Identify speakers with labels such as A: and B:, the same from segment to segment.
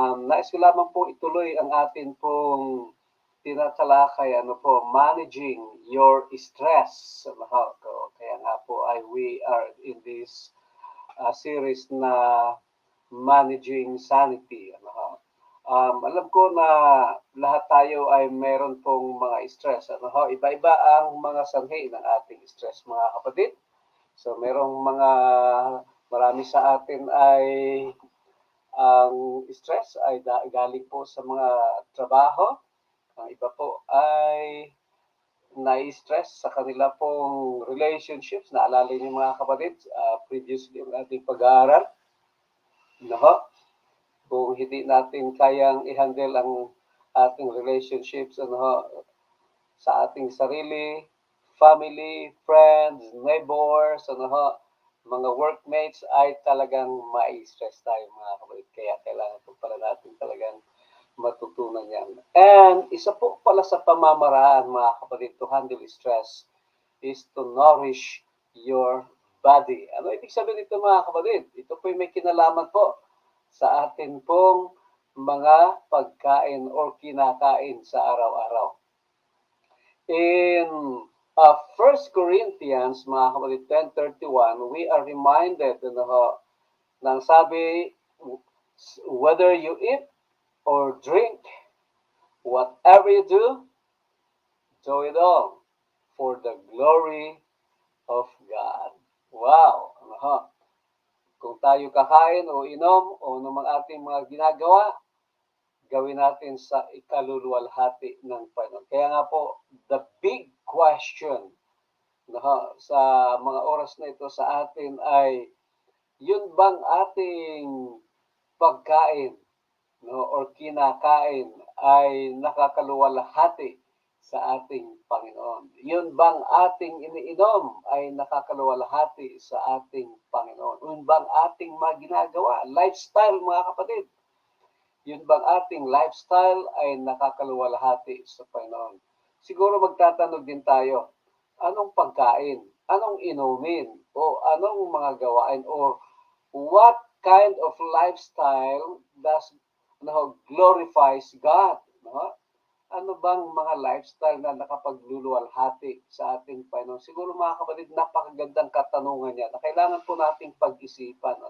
A: Nais ko lamang po ituloy ang atin pong tinatalakay, managing your stress. Kaya nga po ay we are in this series na managing sanity. Alam ko na lahat tayo ay meron pong mga stress. Iba-iba ang mga sanhi ng ating stress, mga kapatid. So merong marami sa atin ay ang stress ay galing po sa mga trabaho. Ang iba po ay na-stress sa kanila pong relationships. Naalala niyo mga kapatid, previously ang ating pag-aaral. Kung hindi natin kayang i-handle ang ating relationships sa ating sarili, family, friends, neighbors, mga workmates, ay talagang ma-stress tayo mga kapatid. Kaya kailangan po pala natin talagang matutunan yan. And isa po pala sa pamamaraan mga kapatid to handle stress is to nourish your body. Ano ibig sabihin nito mga kapatid? Ito po may kinalaman po sa atin pong mga pagkain or kinakain sa araw-araw. In 1 Corinthians, mga kapatid, 10:31, we are reminded nang sabi, whether you eat or drink, whatever you do, do it all for the glory of God. Wow! Kung tayo kakain o inom o ng ating mga ginagawa, gawin natin sa ikaluluwalhati ng Panginoon. Kaya nga po, the big question sa mga oras na ito sa atin ay, yun bang ating pagkain or kinakain ay nakakaluwalhati sa ating Panginoon? Yun bang ating iniinom ay nakakaluwalhati sa ating Panginoon? Yun bang ating mga ginagawa, lifestyle mga kapatid? Yun bang ating lifestyle ay nakakaluwalhati sa Panginoon? Siguro magtatanong din tayo, anong pagkain, anong inumin, o anong mga gawain, or what kind of lifestyle does glorifies God? Ano bang mga lifestyle na nakapagluluwalhati sa ating Panginoon? Siguro mga kapatid, napakagandang katanungan yan na kailangan po nating pag-isipan.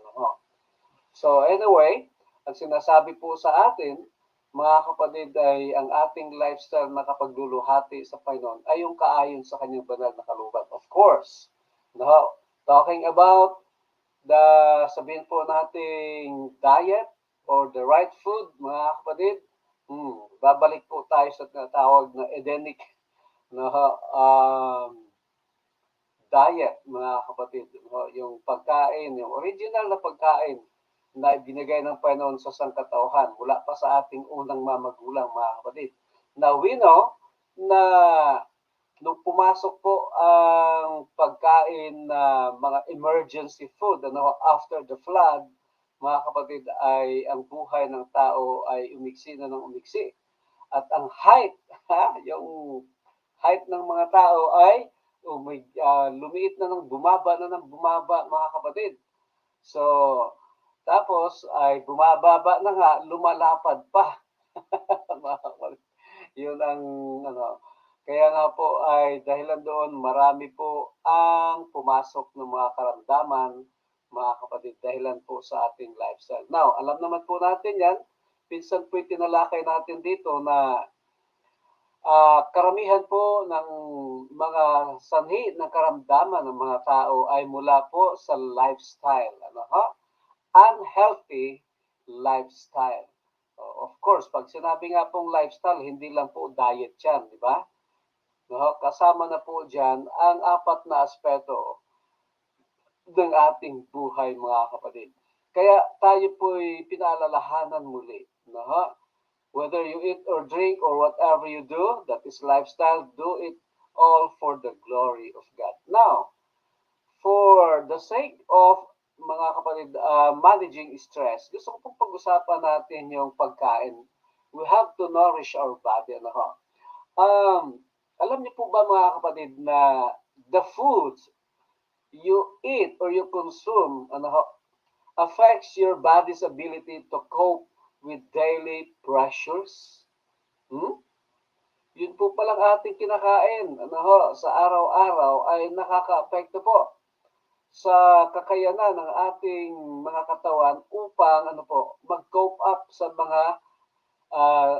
A: So anyway, ang sinasabi po sa atin, mga kapatid, ay ang ating lifestyle na kapagluluhati sa Panginoon ay yung kaayon sa kanyang banal na kalooban. Of course, talking about sabihin po nating diet or the right food, mga kapatid, babalik po tayo sa tinatawag na Edenic diet, mga kapatid. Yung pagkain, yung original na pagkain na ibinigay ng Panginoon sa sangkatauhan mula pa sa ating unang mamagulang, mga kapatid. Now, we know na nung pumasok po ang pagkain na mga emergency food after the flood, mga kapatid, ay ang buhay ng tao ay umiksi na ng umiksi. At ang height, yung height ng mga tao ay lumiit na ng bumaba, mga kapatid. So, tapos ay bumababa na nga, lumalapad pa. Yun ang kaya nga po ay dahilan doon, marami po ang pumasok ng mga karamdaman, mga kapatid, dahilan po sa ating lifestyle. Now, alam naman po natin yan, pinsan po tinalakay natin dito na karamihan po ng mga sanhi ng karamdaman ng mga tao ay mula po sa lifestyle. Unhealthy lifestyle. Of course, pag sinabi nga pong lifestyle, hindi lang po diet yan, di ba? Kasama na po dyan ang apat na aspeto ng ating buhay, mga kapatid. Kaya tayo po'y pinaalalahanan muli. Whether you eat or drink or whatever you do, that is lifestyle, do it all for the glory of God. Now, for the sake of mga kapatid, managing stress, gusto ko pong pag-usapan natin yung pagkain. We have to nourish our body. Alam niyo po ba mga kapatid na the foods you eat or you consume affects your body's ability to cope with daily pressures? Hmm? Yun po palang ating kinakain sa araw-araw ay nakakaapekto po sa kakayanan ng ating mga katawan upang mag-cope up sa mga ah,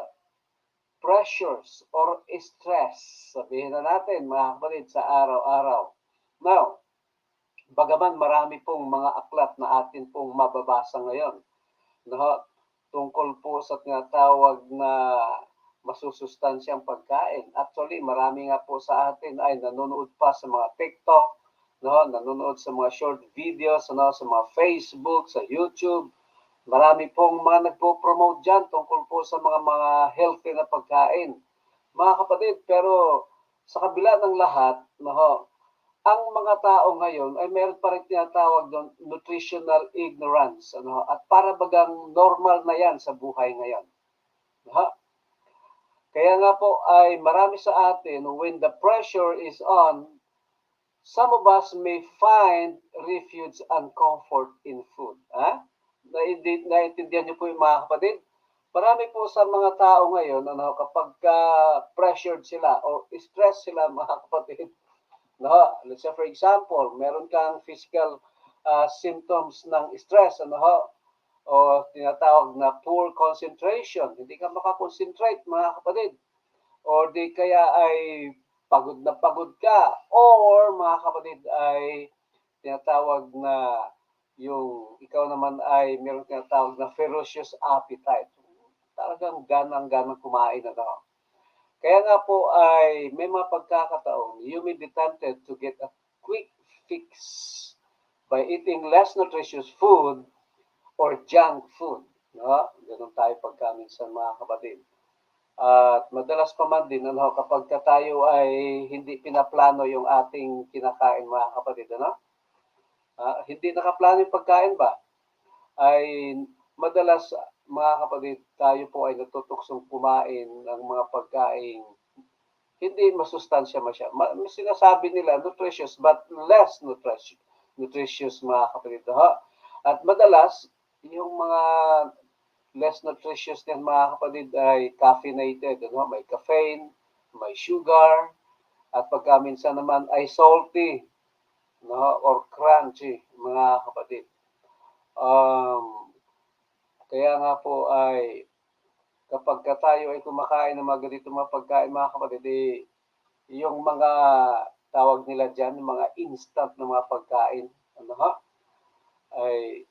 A: pressures or stress. Sabihin na natin mga kapatid sa araw-araw. Now, bagaman marami pong mga aklat na atin pong mababasa ngayon, no, tungkol po sa tinatawag na masusustansyang pagkain. Actually, marami nga po sa atin ay nanonood pa sa mga TikTok, no, nanonood sa mga short videos, no, sa mga Facebook, sa YouTube. Marami pong mga nagpo-promote dyan tungkol po sa mga healthy na pagkain. Mga kapatid, pero sa kabila ng lahat, no, ang mga tao ngayon ay meron pa rin tinatawag doon nutritional ignorance. At para bagang normal na yan sa buhay ngayon. No? Kaya nga po ay marami sa atin, when the pressure is on, some of us may find refuge and comfort in food. Naintindihan niyo po yung mga kapatid? Marami po sa mga tao ngayon, kapag pressured sila or stress sila mga kapatid, no, let's say for example, meron kang physical symptoms ng stress, o tinatawag na poor concentration. Hindi ka makakonsentrate mga kapatid. Or di kaya ay pagod na pagod ka. Or mga kapatid ay tinatawag na yung ikaw naman ay meron tinatawag na ferocious appetite. Talagang ganang-ganang kumain Kaya nga po ay may mga pagkakataon, you may be tempted to get a quick fix by eating less nutritious food or junk food. No? Ganun tayo pagka minsan mga kapatid. At madalas pa man din, kapag tayo ay hindi pinaplano yung ating kinakain mga kapatid, hindi nakaplano yung pagkain ba? Ay madalas mga kapatid, tayo po ay natutuksong kumain ng mga pagkain hindi masustansya sinasabi nila nutritious but less nutritious mga kapatid. At madalas, yung mga less nutritious din mga kapatid ay caffeinated. May caffeine, may sugar, at pagka minsan naman ay salty or crunchy mga kapatid. Kaya nga po ay kapag tayo ay kumakain ng mga ganito mga pagkain mga kapatid, yung mga tawag nila dyan, mga instant na mga pagkain, ay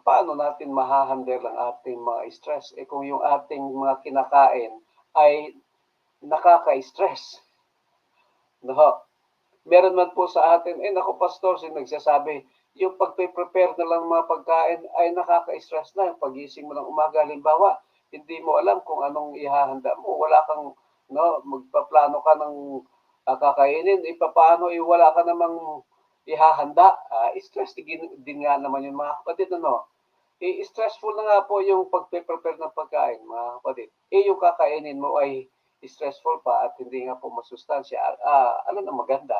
A: paano natin mahahandle ang ating mga stress? Kung yung ating mga kinakain ay nakaka-stress. Meron man po sa atin, naku pastor, nagsasabi, yung pagpe-prepare na lang mga pagkain ay nakaka-stress na. Yung pagising mo ng umaga, halimbawa, hindi mo alam kung anong ihahanda mo. Wala kang, magpaplano ka ng kakainin. Paano, wala ka namang ihahanda. Stress din nga naman yung mga kapatid, stressful na nga po yung pagpe-prepare ng pagkain, mga kapatid. Yung kakainin mo ay stressful pa at hindi nga po masustansya. Ano na maganda.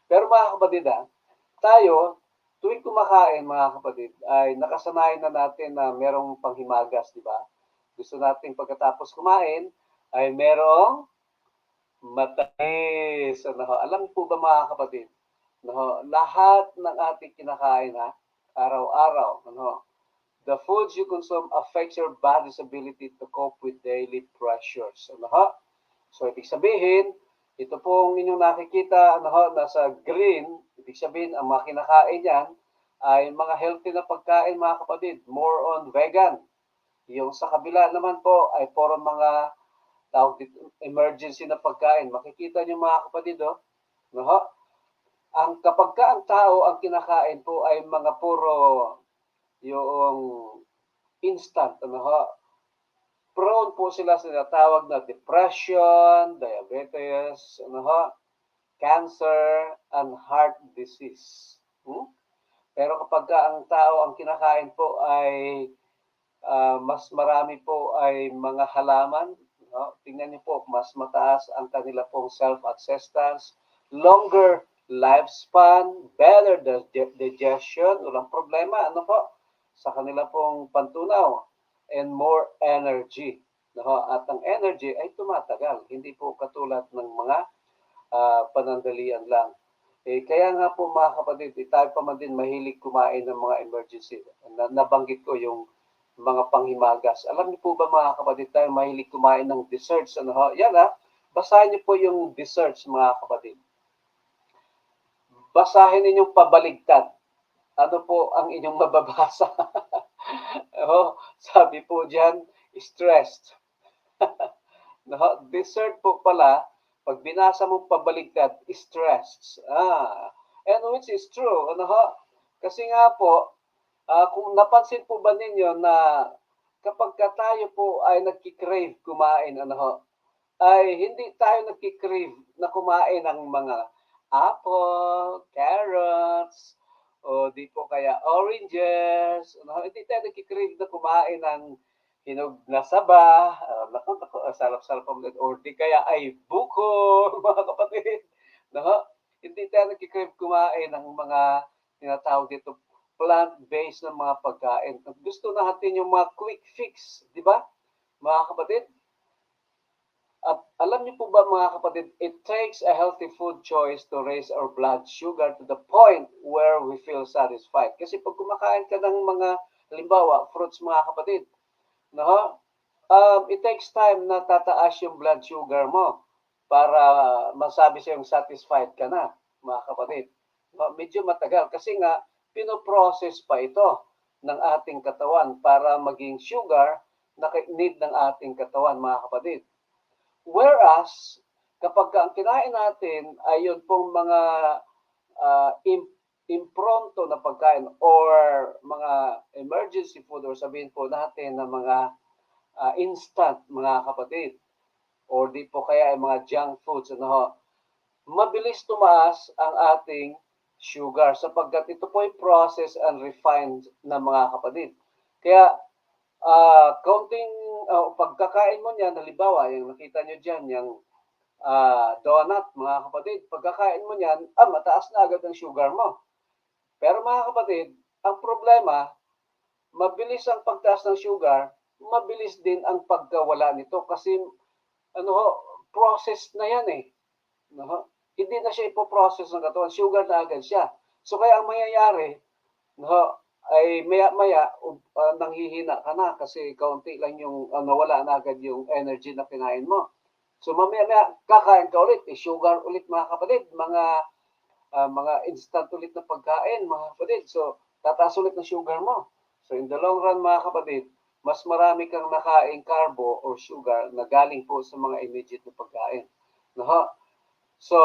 A: Pero mga kapatid, tayo, tuwing kumakain mga kapatid, ay nakasanayan na natin na merong panghimagas, di ba? Gusto natin pagkatapos kumain, ay merong matamis. Alam po ba mga kapatid, lahat ng ating kinakain araw-araw, the foods you consume affects your body's ability to cope with daily pressures. So, ibig sabihin, ito pong inyong nakikita, nasa green, ibig sabihin, ang mga kinakain yan ay mga healthy na pagkain, mga kapatid, more on vegan. Yung sa kabila naman po ay puro mga emergency na pagkain. Makikita niyo mga kapatid, kapag ang tao ang kinakain po ay mga puro yung instant, prone po sila sa tinatawag na depression, diabetes, cancer, and heart disease. Pero kapag ang tao ang kinakain po ay mas marami po ay mga halaman, tingnan niyo po, mas mataas ang kanila pong self-acceptance, longer lifespan, better digestion, walang problema, sa kanila pong pantunaw and more energy. No? At ang energy ay tumatagal, hindi po katulad ng mga panandalian lang. Kaya nga po mga kapatid, tayo pa man din mahilig kumain ng mga emergency. Nabanggit ko yung mga panghimagas. Alam niyo po ba mga kapatid, tayo mahilig kumain ng desserts. Ano ho? Yan basahin niyo po yung desserts mga kapatid. Basahin ninyong pabaligtad. Ano po ang inyong mababasa? Sabi po dyan, stressed. Dessert po pala, pag binasa mo pabaligtad, stressed. And which is true. Kasi nga po, kung napansin po ba ninyo na kapag tayo po ay nagkikrave kumain, ay hindi tayo nagkikrave na kumain ng mga apple, carrots, o di po kaya oranges. Hindi tayo nagkikrave na kumain ng hinog na saba, sarap-sarap or di kaya ay buko, mga kapatid. Hindi tayo nagkikrave kumain ng mga tinatawag dito plant-based na mga pagkain. Gusto natin yung mga quick fix, di ba? Mga kapatid, at alam niyo po ba mga kapatid, it takes a healthy food choice to raise our blood sugar to the point where we feel satisfied. Kasi pag kumakain ka ng mga, halimbawa, fruits mga kapatid, it takes time na tataas yung blood sugar mo para masabi sa'yong satisfied ka na, mga kapatid. Medyo matagal kasi nga, pinoprocess pa ito ng ating katawan para maging sugar na need ng ating katawan, mga kapatid. Whereas, kapag ang kinain natin ay yun pong mga impronto na pagkain or mga emergency food or sabihin po natin na mga instant, mga kapatid, or di po kaya ay mga junk foods, mabilis tumaas ang ating sugar sapagkat ito po ay processed and refined na mga kapatid. Kaya kaunting pagkakain mo niyan, halimbawa, yung nakita nyo dyan, yung donut, mga kapatid, pagkakain mo niyan, mataas na agad ang sugar mo. Pero mga kapatid, ang problema, mabilis ang pagtaas ng sugar, mabilis din ang pagkawala nito kasi process na yan eh. Hindi na siya ipoprocess ng katawan, sugar na agad siya. So kaya ang mangyayari, ay maya-maya nanghihina ka na kasi kaunti lang yung nawala na agad yung energy na kinain mo. So mamaya kakain ka ulit, sugar ulit mga kapatid, mga instant ulit na pagkain mga kapatid. So tataas ulit ng sugar mo. So in the long run mga kapatid, mas marami kang nakain carbo or sugar na galing po sa mga immediate na pagkain. So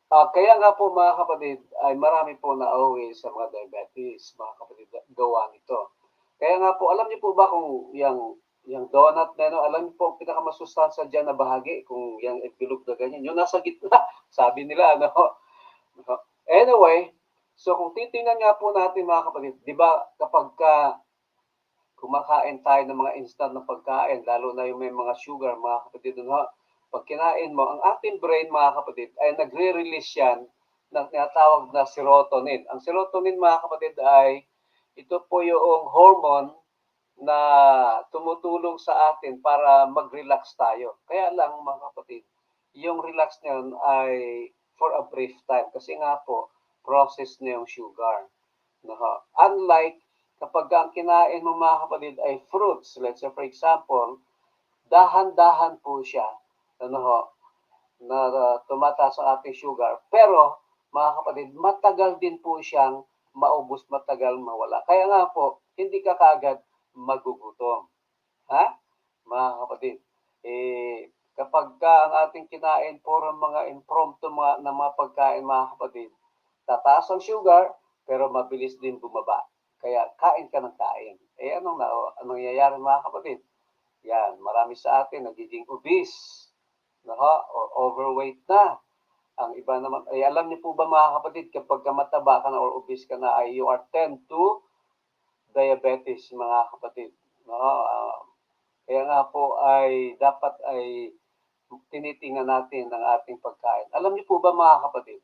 A: kaya nga po mga kapatid ay marami po na-away sa mga diabetes, mga kapatid, gawa nito. Kaya nga po, alam niyo po ba kung yung donut na alam niyo po ang pinakamasustansya dyan na bahagi, kung yung bilog na ganyan, yung nasa gitna, sabi nila, Anyway, so kung titingnan nga po natin mga kapatid, di ba kapag kumakain tayo ng mga instant na pagkain, lalo na yung may mga sugar, mga kapatid, pag kinain mo, ang ating brain, mga kapatid, ay nagre-release yan ng tinatawag na serotonin. Ang serotonin, mga kapatid, ay ito po yung hormone na tumutulong sa atin para mag-relax tayo. Kaya lang, mga kapatid, yung relax niyon ay for a brief time kasi nga po, process na yung sugar. Unlike kapag ang kinain mo, mga kapatid, ay fruits, let's say for example, dahan-dahan po siya, na tumataas ang ating sugar. Pero, mga kapatid, matagal din po siyang maubos, matagal mawala. Kaya nga po, hindi ka kaagad magugutom. Mga kapatid, kapag ang ating kinain puro mga impromptu na mga pagkain, mga kapatid, tataas ang sugar, pero mabilis din bumaba. Kaya kain ka ng kain. Anong nangyayari, mga kapatid? Yan, marami sa atin nagiging obese, or overweight na. Ang iba naman, alam niyo po ba mga kapatid, kapag mataba ka na or obese ka na, ay you are tend to diabetes, mga kapatid. Kaya nga po ay dapat ay tinitingnan natin ang ating pagkain. Alam niyo po ba mga kapatid,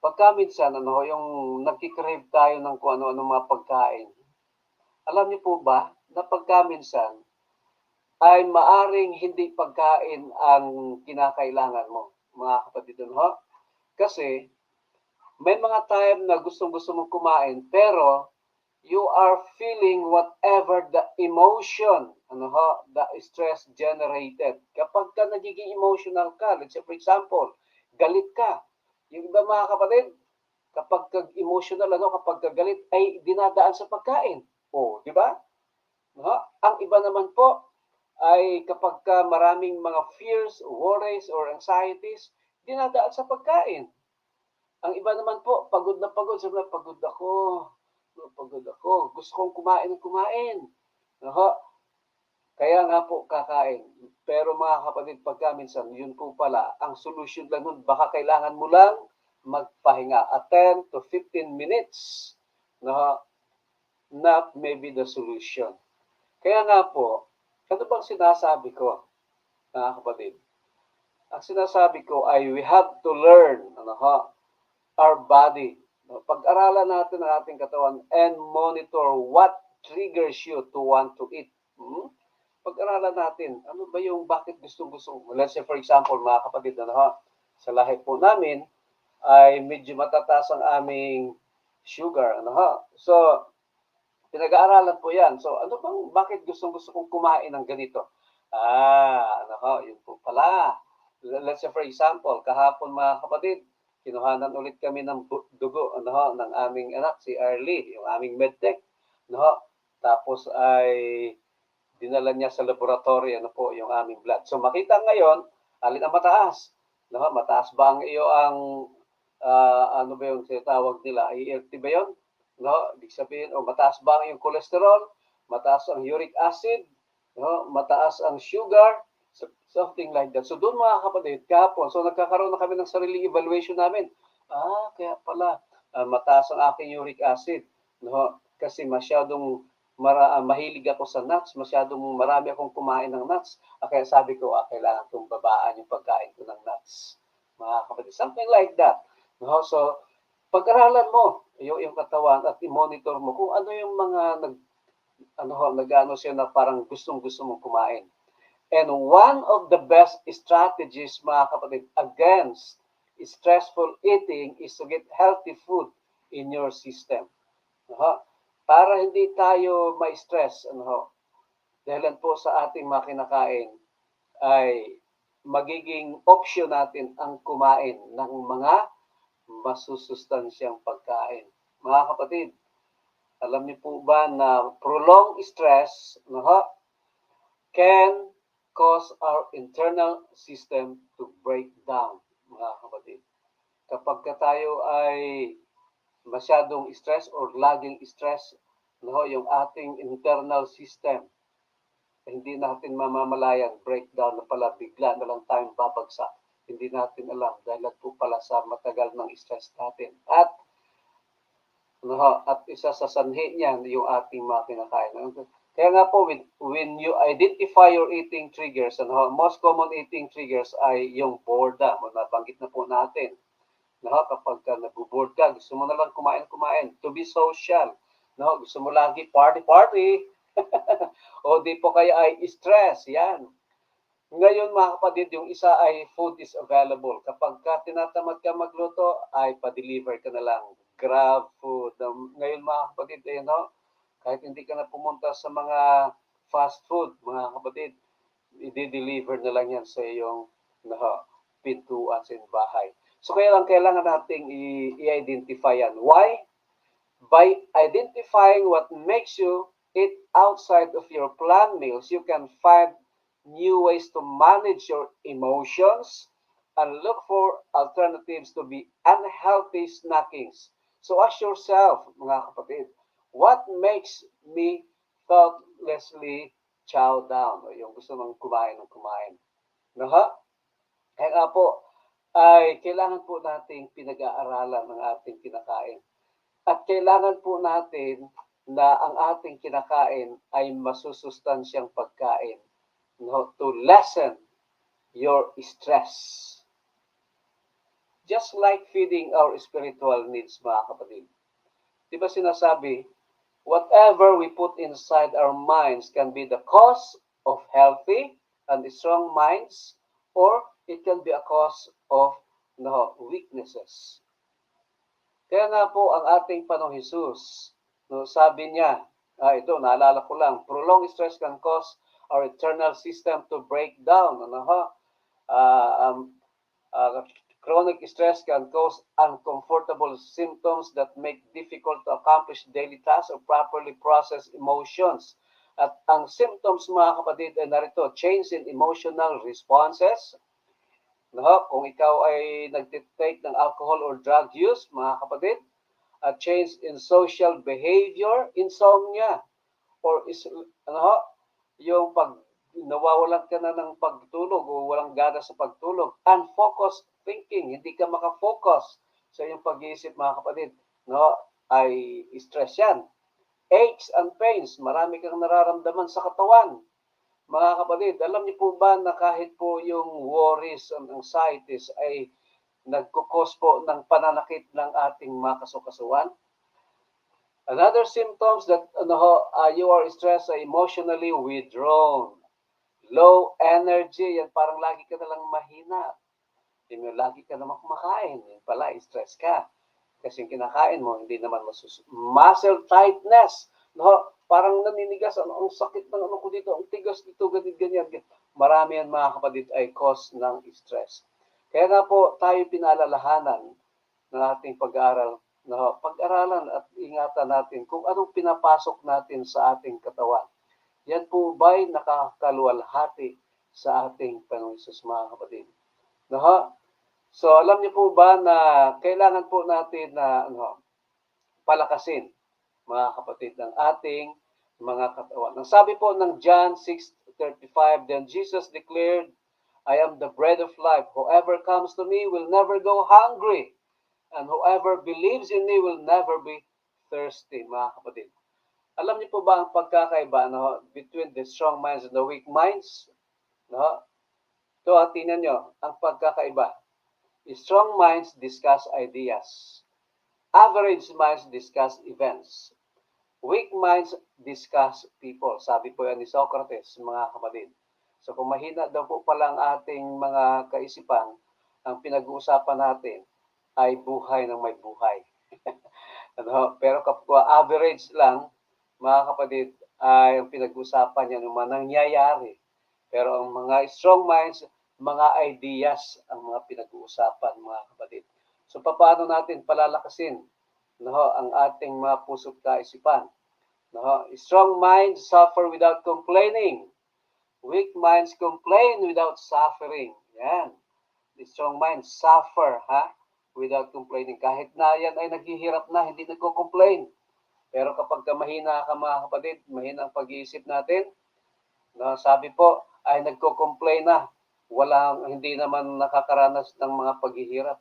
A: pagka minsan yung nagki-crave tayo ng kung ano-ano mga pagkain. Alam niyo po ba na pagka minsan ay maaring hindi pagkain ang kinakailangan mo, mga kapatid ho? Kasi may mga time na gustong-gusto mong kumain pero you are feeling whatever the emotion, the stress generated. Kapag ka nagiging emotional ka, let's say for example, galit ka. Yung iba mga kapatid, kapag emotional, kapag ka galit, ay dinadaan sa pagkain. O, di ba? Ang iba naman po ay kapag ka maraming mga fears, worries, or anxieties, dinadaan sa pagkain. Ang iba naman po, pagod na pagod. Sabi na, pagod ako. Gusto kong kumain. Kaya nga po kakain. Pero mga kapatid, pagka minsan, yun po pala, ang solution lang nun, baka kailangan mo lang magpahinga. A 10 to 15 minutes. Not maybe the solution. Kaya nga po, ano bang sinasabi ko, mga kapatid? Ang sinasabi ko ay we have to learn our body. Pag-aralan natin ang ating katawan and monitor what triggers you to want to eat. Pag-aralan natin, ano ba yung bakit gustong-gusto. Let's say for example, mga kapatid, sa lahi po namin ay medyo matataas ang aming sugar. So, pinag-aaralan po yan. So, ano bang, bakit gustong-gusto kong kumain ng ganito? Yun po pala. Let's say for example, kahapon mga kapatid, kinuhanan ulit kami ng dugo ng aming anak, si Arlie, yung aming medtech. Tapos ay dinala niya sa laboratory, yung aming blood. So makita ngayon, alin ang mataas? Mataas ba ang ano ba yung tinatawag nila? IRT ba yun? Ibig sabihin, mataas ba ang yung cholesterol? Mataas ang uric acid? Mataas ang sugar? Something like that. So doon mga kapatid, kahapon, so nagkakaroon na kami ng sariling evaluation namin. Kaya pala, mataas ang aking uric acid. Kasi masyadong mahilig ako sa nuts, masyadong marami akong kumain ng nuts. Kaya sabi ko, kailangan kong babaan yung pagkain ko ng nuts. Mga kapatid, something like that. So, pag-aralan mo yung katawan at i-monitor mo kung ano yung mga nag-ano siya na parang gustong-gusto mong kumain. And one of the best strategies, mga kapatid, against stressful eating is to get healthy food in your system. Para hindi tayo ma-stress, dahil po sa ating mga kinakain, ay magiging option natin ang kumain ng mga masusustansyang pagkain. Mga kapatid, alam niyo po ba na prolonged stress can cause our internal system to break down, mga kapatid. Kapag tayo ay masyadong stress or laging stress, yung ating internal system, hindi natin mamamalayan, breakdown na pala, bigla na lang tayong babagsak. Hindi natin alam dahil po pala sa matagal ng stress natin. At isa sa sanhi niyan, yung ating mga kinakain. Kaya nga po, when you identify your eating triggers, most common eating triggers ay yung boredom. Nabanggit na po natin. Kapag nag-bored ka, gusto mo na lang kumain. To be social. Gusto mo lagi party. O di po kaya ay stress. Yan. Ngayon mga kapatid, yung isa ay food is available. Kapag ka tinatamad ka magluto, ay pa-deliver ka na lang. Grab food. Ngayon mga kapatid, kahit hindi ka na pumunta sa mga fast food, mga kapatid, i-deliver na lang yan sa iyong pintuan sa iyong bahay. So kaya lang kailangan nating i-identify yan. Why? By identifying what makes you eat outside of your planned meals, you can find new ways to manage your emotions and look for alternatives to be unhealthy snackings. So ask yourself, mga kapatid, what makes me thoughtlessly chow down? O yung gusto mong kumain ng kumain. Kaya nga po, ay kailangan po nating pinag-aaralan ng ating kinakain. At kailangan po natin na ang ating kinakain ay masusustansyang pagkain to lessen your stress. Just like feeding our spiritual needs, mga kapatid. Di ba sinasabi, whatever we put inside our minds can be the cause of healthy and strong minds, or it can be a cause of weaknesses. Kaya nga po ang ating Panginoong Hesus, sabi niya, ito naalala ko lang, prolonged stress can cause our internal system to break down. Uh, um, uh, Chronic stress can cause uncomfortable symptoms that make difficult to accomplish daily tasks or properly process emotions. At ang symptoms, mga kapatid, ay narito, change in emotional responses. Kung ikaw ay nagtitake ng alcohol or drug use, mga kapatid, a change in social behavior, insomnia, or yung pag nawawalan ka na ng pagtulog o walang gana sa pagtulog, unfocused thinking, hindi ka makafocus sa iyong pag-iisip, mga kapatid, ay stress yan. Aches and pains, marami kang nararamdaman sa katawan. Mga kapatid, alam niyo po ba na kahit po yung worries and anxieties ay nagkukos po ng pananakit ng ating mga kasukasuan? Another symptoms that you are stressed, emotionally withdrawn. Low energy, yan parang lagi ka nalang mahina. Lagi ka naman kumakain, yan pala, stress ka. Kasi kinakain mo, hindi naman muscle tightness, parang naninigas, ang sakit ng ko dito, ang tigas dito, ganyan. Marami yan, mga kapatid, ay cause ng stress. Kaya nga po, tayo pinaalalahanan ng ating pag-aaral, pag-aralan at ingatan natin kung anong pinapasok natin sa ating katawan. Yan po ba'y nakakaluwalhati sa ating Panginoon Hesus, mga kapatid? So, alam niyo po ba na kailangan po natin na palakasin, mga kapatid, ng ating mga katawan. Ang sabi po ng John 6:35, then Jesus declared, I am the bread of life. Whoever comes to me will never go hungry, and whoever believes in me will never be thirsty, mga kapatid. Alam niyo po ba ang pagkakaiba between the strong minds and the weak minds? Ito, tingnan niyo ang pagkakaiba. Strong minds discuss ideas. Average minds discuss events. Weak minds discuss people. Sabi po yan ni Socrates, mga kapatid. So kung mahina daw po pala ang ating mga kaisipan, ang pinag-uusapan natin ay buhay ng may buhay. Pero kapag average lang, mga kapatid, ay ang pinag-uusapan yan yung mga nangyayari. Pero ang mga strong minds, mga ideas ang mga pinag-uusapan, mga kapatid. So paano natin palalakasin ang ating mga puso't kaisipan? Strong minds suffer without complaining. Weak minds complain without suffering. Yan. The strong minds suffer without complaining. Kahit na yan ay naghihirap na, hindi nagko-complain. Pero kapag mahina ka, mga kapatid, mahina ang pag-iisip natin, sabi po, ay nagko-complain na. Hindi naman nakakaranas ng mga paghihirap.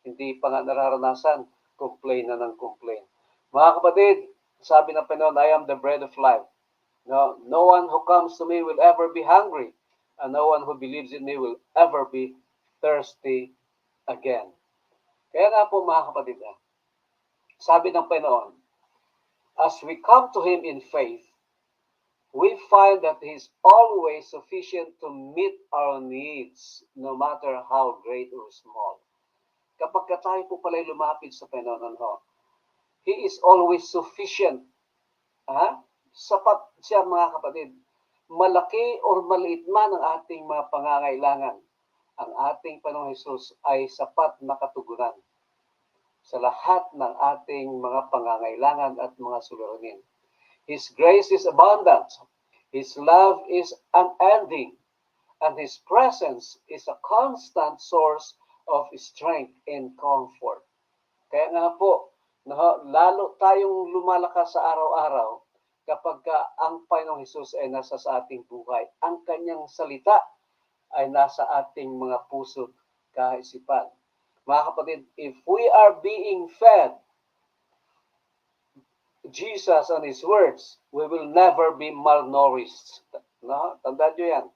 A: Hindi pa nga nararanasan, complain na ng complain. Mga kapatid, sabi ng Panginoon, I am the bread of life. No one who comes to me will ever be hungry, and no one who believes in me will ever be thirsty again. Kaya nga po, mga kapatid, sabi ng Panginoon, as we come to Him in faith, we find that He is always sufficient to meet our needs, no matter how great or small. Kapag tayo po pala lumapit sa Panginoon, He is always sufficient. Sapat siya, mga kapatid. Malaki or maliit man ang ating mga pangangailangan, ang ating Panginoong Hesus ay sapat na katugunan sa lahat ng ating mga pangangailangan at mga suliranin. His grace is abundant. His love is unending. And His presence is a constant source of strength and comfort. Kaya nga po, lalo tayong lumalakas sa araw-araw kapag ang Panginoong Hesus ay nasa sa ating buhay. Ang Kanyang salita ay nasa ating mga puso't kaisipan. Mga kapatid, if we are being fed Jesus and His words, we will never be malnourished. Tandaan nyo yan.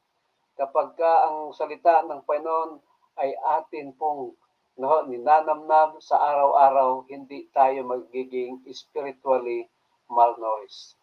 A: Kapag ang salita ng Panginoon ay atin pong no, ninanamnam sa araw-araw, hindi tayo magiging spiritually malnourished.